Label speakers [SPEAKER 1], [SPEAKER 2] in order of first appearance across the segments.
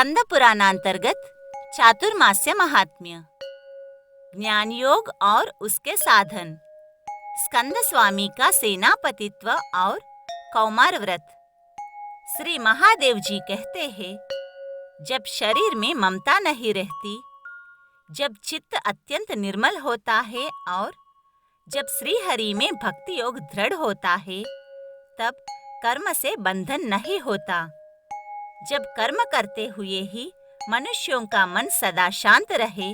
[SPEAKER 1] स्कंद पुराणांतर्गत चातुर्मास्य महात्म्य, ज्ञान योग और उसके साधन। स्कंद स्वामी का सेनापतित्व और कौमार व्रत। श्री महादेव जी कहते हैं, जब शरीर में ममता नहीं रहती, जब चित्त अत्यंत निर्मल होता है और जब श्री हरि में भक्ति योग दृढ़ होता है, तब कर्म से बंधन नहीं होता। जब कर्म करते हुए ही मनुष्यों का मन सदा शांत रहे,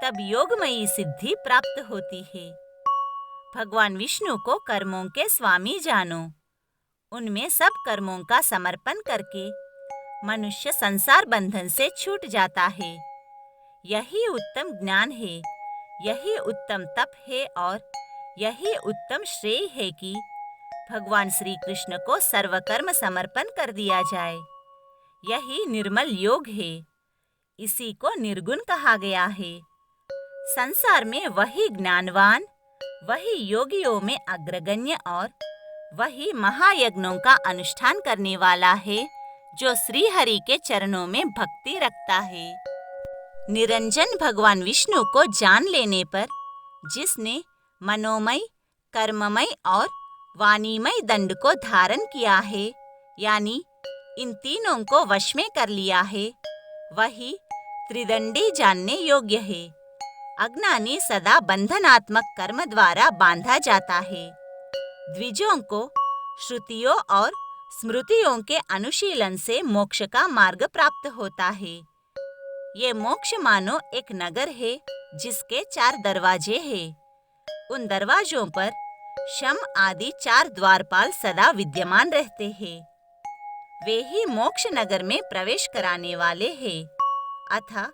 [SPEAKER 1] तब योगमयी सिद्धि प्राप्त होती है। भगवान विष्णु को कर्मों के स्वामी जानो। उनमें सब कर्मों का समर्पण करके मनुष्य संसार बंधन से छूट जाता है। यही उत्तम ज्ञान है, यही उत्तम तप है और यही उत्तम श्रेय है कि भगवान श्री कृष्ण को सर्वकर्म समर्पण कर दिया जाए। यही निर्मल योग है, इसी को निर्गुण कहा गया है। संसार में वही ज्ञानवान, वही योगियों में अग्रगण्य और वही महायज्ञों का अनुष्ठान करने वाला है, जो श्री हरि के चरणों में भक्ति रखता है। निरंजन भगवान विष्णु को जान लेने पर जिसने मनोमय, कर्ममय और वाणीमय दंड को धारण किया है, यानी इन तीनों को वश में कर लिया है, वही त्रिदंडी जानने योग्य है। अज्ञानी सदा बंधनात्मक कर्म द्वारा बांधा जाता है। द्विजों को श्रुतियों और स्मृतियों के अनुशीलन से मोक्ष का मार्ग प्राप्त होता है। ये मोक्ष मानो एक नगर है जिसके 4 दरवाजे हैं। उन दरवाजों पर शम आदि 4 द्वारपाल सदा विद्यमान रहते हैं। वे ही मोक्ष नगर में प्रवेश कराने वाले हैं। अतः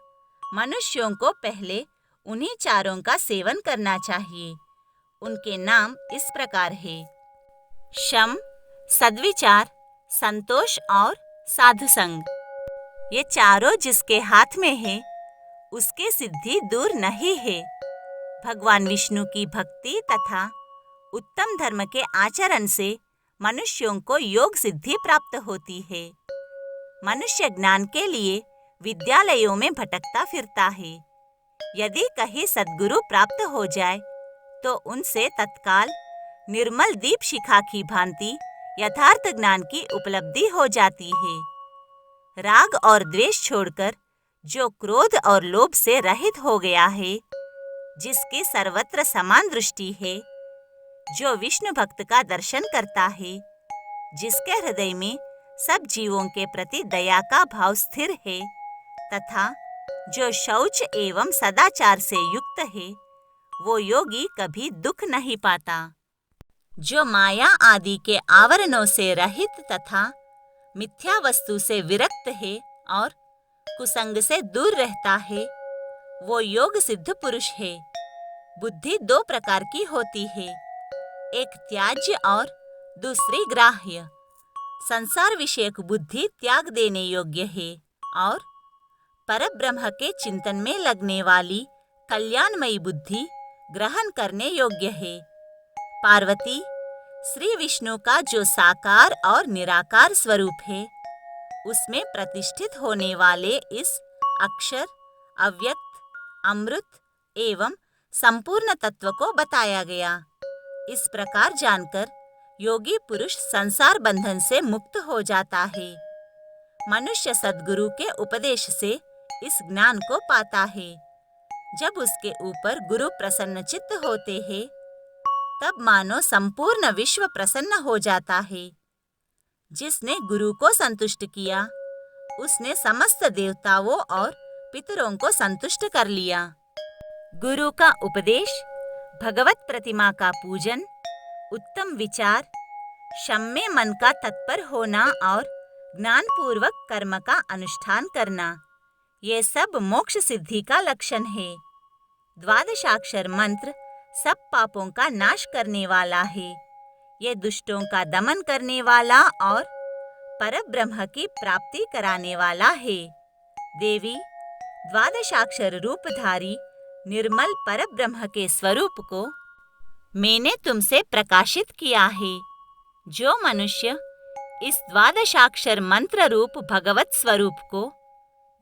[SPEAKER 1] मनुष्यों को पहले उन्हीं चारों का सेवन करना चाहिए। उनके नाम इस प्रकार है: शम, सद्विचार, संतोष और साधु संग। ये चारों जिसके हाथ में है, उसकी सिद्धि दूर नहीं है। भगवान विष्णु की भक्ति तथा उत्तम धर्म के आचरण से मनुष्यों को योग सिद्धि प्राप्त होती है। मनुष्य ज्ञान के लिए विद्यालयों में भटकता फिरता है। यदि कहीं सद्गुरु प्राप्त हो जाए, तो उनसे तत्काल निर्मल दीप शिखा की भांति यथार्थ ज्ञान की उपलब्धि हो जाती है। राग और द्वेष छोड़कर जो क्रोध और लोभ से रहित हो गया है, जिसकी सर्वत्र समान दृष्टि है, जो विष्णु भक्त का दर्शन करता है, जिसके हृदय में सब जीवों के प्रति दया का भाव स्थिर है तथा जो शौच एवं सदाचार से युक्त है, वो योगी कभी दुख नहीं पाता। जो माया आदि के आवरणों से रहित तथा मिथ्या वस्तु से विरक्त है और कुसंग से दूर रहता है, वो योग सिद्ध पुरुष है। बुद्धि 2 प्रकार की होती है, एक त्याज्य और दूसरी ग्राह्य। संसार विषयक बुद्धि त्याग देने योग्य है और परब्रह्म के चिंतन में लगने वाली कल्याणमयी बुद्धि ग्रहण करने योग्य है। पार्वती श्री विष्णु का जो साकार और निराकार स्वरूप है, उसमें प्रतिष्ठित होने वाले इस अक्षर, अव्यक्त, अमृत एवं संपूर्ण तत्व को बताया गया। इस प्रकार जानकर योगी पुरुष संसार बंधन से मुक्त हो जाता है। मनुष्य सद्गुरु के उपदेश से इस ज्ञान को पाता है। जब उसके ऊपर गुरु प्रसन्नचित्त होते हैं, तब मानो संपूर्ण विश्व प्रसन्न हो जाता है। जिसने गुरु को संतुष्ट किया, उसने समस्त देवताओं और पितरों को संतुष्ट कर लिया। गुरु का उपदेश, भगवत प्रतिमा का पूजन, उत्तम विचार, शम में मन का तत्पर होना और ज्ञान पूर्वक कर्म का अनुष्ठान करना, ये सब मोक्ष सिद्धि का लक्षण है। द्वादशाक्षर मंत्र सब पापों का नाश करने वाला है। ये दुष्टों का दमन करने वाला और परब्रह्म की प्राप्ति कराने वाला है। देवी, द्वादशाक्षर रूपधारी निर्मल परब्रह्म के स्वरूप को मैंने तुमसे प्रकाशित किया है। जो मनुष्य इस द्वादशाक्षर मंत्र रूप भगवत स्वरूप को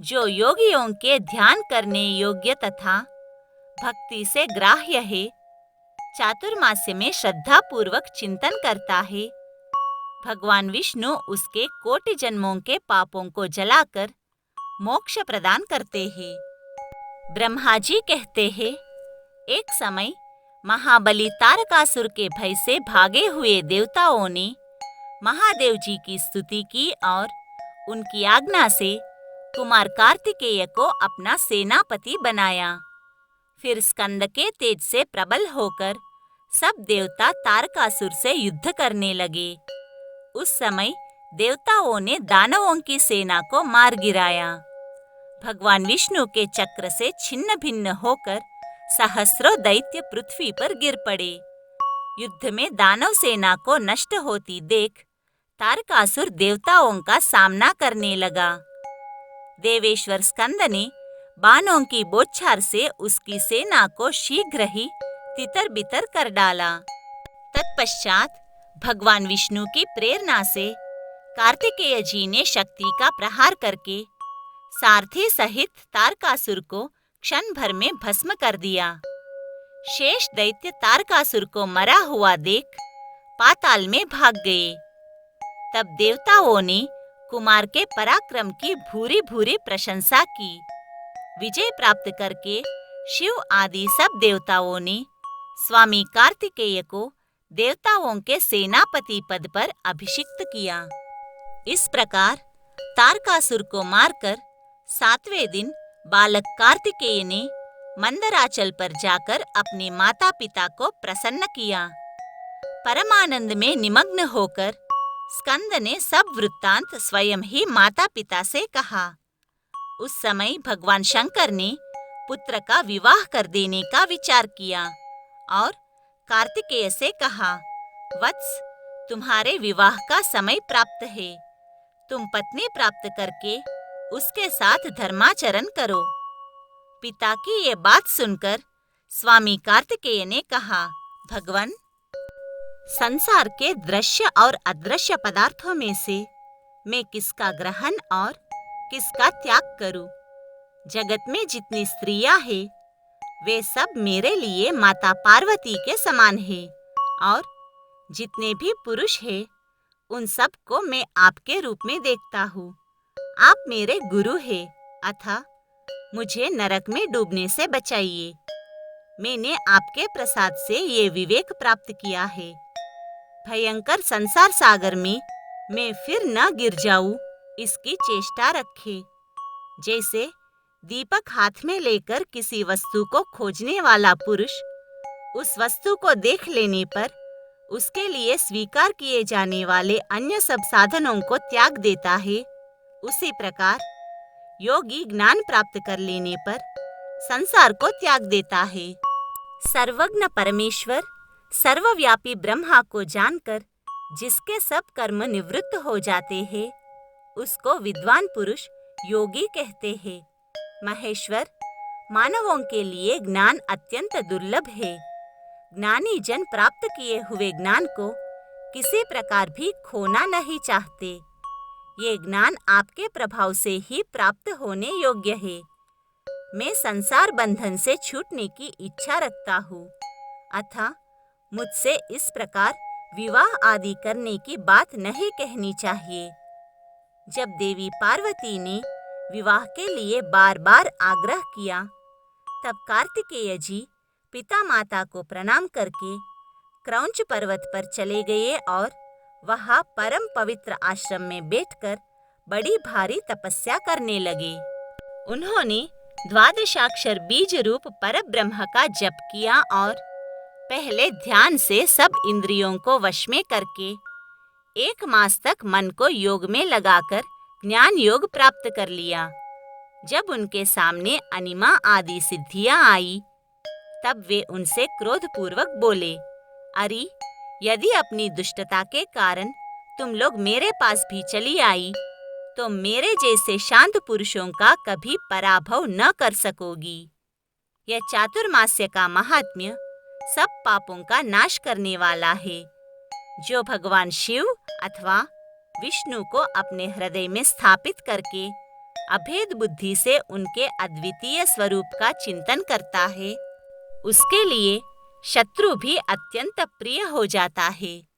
[SPEAKER 1] जो योगियों के ध्यान करने योग्य तथा भक्ति से ग्राह्य है, चातुर्मास्य में श्रद्धा पूर्वक चिंतन करता है, भगवान विष्णु उसके कोटि जन्मों के पापों को जलाकर मोक्ष प्रदान करते हैं। ब्रह्मा जी कहते हैं, एक समय महाबली तारकासुर के भय से भागे हुए देवताओं ने महादेव जी की स्तुति की और उनकी आज्ञा से कुमार कार्तिकेय को अपना सेनापति बनाया। फिर स्कंद के तेज से प्रबल होकर सब देवता तारकासुर से युद्ध करने लगे। उस समय देवताओं ने दानवों की सेना को मार गिराया। भगवान विष्णु के चक्र से छिन्न भिन्न होकर सहस्रों दैत्य पृथ्वी पर गिर पड़े। युद्ध में दानव सेना को नष्ट होती देख तारकासुर देवताओं का सामना करने लगा। देवेश्वर स्कंद ने बाणों की बौछार से उसकी सेना को शीघ्र ही तितर-बितर कर डाला। तत्पश्चात भगवान विष्णु की प्रेरणा से कार्तिकेय जी ने शक्ति का प्रहार करके सारथी सहित तारकासुर को क्षण भर में भस्म कर दिया। शेष दैत्य तारकासुर को मरा हुआ देख पाताल में भाग गए। तब देवताओं ने कुमार के पराक्रम की भूरी भूरी प्रशंसा की। विजय प्राप्त करके शिव आदि सब देवताओं ने स्वामी कार्तिकेय को देवताओं के सेनापति पद पर अभिषिक्त किया। इस प्रकार तारकासुर को मारकर 7वें दिन बालक कार्तिकेय ने मंदराचल पर जाकर अपने माता पिता को प्रसन्न किया। परमानंद में निमग्न होकर स्कंद ने सब वृत्तांत स्वयं ही माता पिता से कहा। उस समय भगवान शंकर ने पुत्र का विवाह कर देने का विचार किया और कार्तिकेय से कहा, वत्स, तुम्हारे विवाह का समय प्राप्त है। तुम पत्नी प्राप्त करके उसके साथ धर्माचरण करो। पिता की ये बात सुनकर स्वामी कार्तिकेय ने कहा, भगवान, संसार के दृश्य और अदृश्य पदार्थों में से मैं किसका ग्रहण और किसका त्याग करूं? जगत में जितनी स्त्रियां हैं, वे सब मेरे लिए माता पार्वती के समान हैं और जितने भी पुरुष हैं, उन सब को मैं आपके रूप में देखता हूँ। आप मेरे गुरु हैं, अतः मुझे नरक में डूबने से बचाइए। मैंने आपके प्रसाद से ये विवेक प्राप्त किया है। भयंकर संसार सागर में मैं फिर न गिर जाऊं, इसकी चेष्टा रखे। जैसे दीपक हाथ में लेकर किसी वस्तु को खोजने वाला पुरुष उस वस्तु को देख लेने पर उसके लिए स्वीकार किए जाने वाले अन्य सब साधनों को त्याग देता है, उसी प्रकार योगी ज्ञान प्राप्त कर लेने पर संसार को त्याग देता है। सर्वज्ञ परमेश्वर सर्वव्यापी ब्रह्मा को जानकर जिसके सब कर्म निवृत्त हो जाते हैं, उसको विद्वान पुरुष योगी कहते हैं। महेश्वर, मानवों के लिए ज्ञान अत्यंत दुर्लभ है। ज्ञानी जन प्राप्त किए हुए ज्ञान को किसी प्रकार भी खोना नहीं चाहते। ये ज्ञान आपके प्रभाव से ही प्राप्त होने योग्य है। मैं संसार बंधन से छूटने की इच्छा रखता हूँ, अतः मुझसे इस प्रकार विवाह आदि करने की बात नहीं कहनी चाहिए। जब देवी पार्वती ने विवाह के लिए बार बार आग्रह किया, तब कार्तिकेय जी पिता माता को प्रणाम करके क्रौंच पर्वत पर चले गए और वहां परम पवित्र आश्रम में बैठकर बड़ी भारी तपस्या करने लगे। उन्होंने द्वादशाक्षर बीज रूप परब्रह्म का जप किया और पहले ध्यान से सब इंद्रियों को वश में करके 1 मास तक मन को योग में लगाकर ज्ञान योग प्राप्त कर लिया। जब उनके सामने अनिमा आदि सिद्धियां आई, तब वे उनसे क्रोधपूर्वक बोले, अरे, यदि अपनी दुष्टता के कारण तुम लोग मेरे पास भी चली आई, तो मेरे जैसे शांत पुरुषों का कभी पराभव न कर सकोगी। यह चातुर्मास्य का महात्म्य सब पापों का नाश करने वाला है। जो भगवान शिव अथवा विष्णु को अपने हृदय में स्थापित करके अभेद बुद्धि से उनके अद्वितीय स्वरूप का चिंतन करता है, उसके लिए शत्रु भी अत्यंत प्रिय हो जाता है।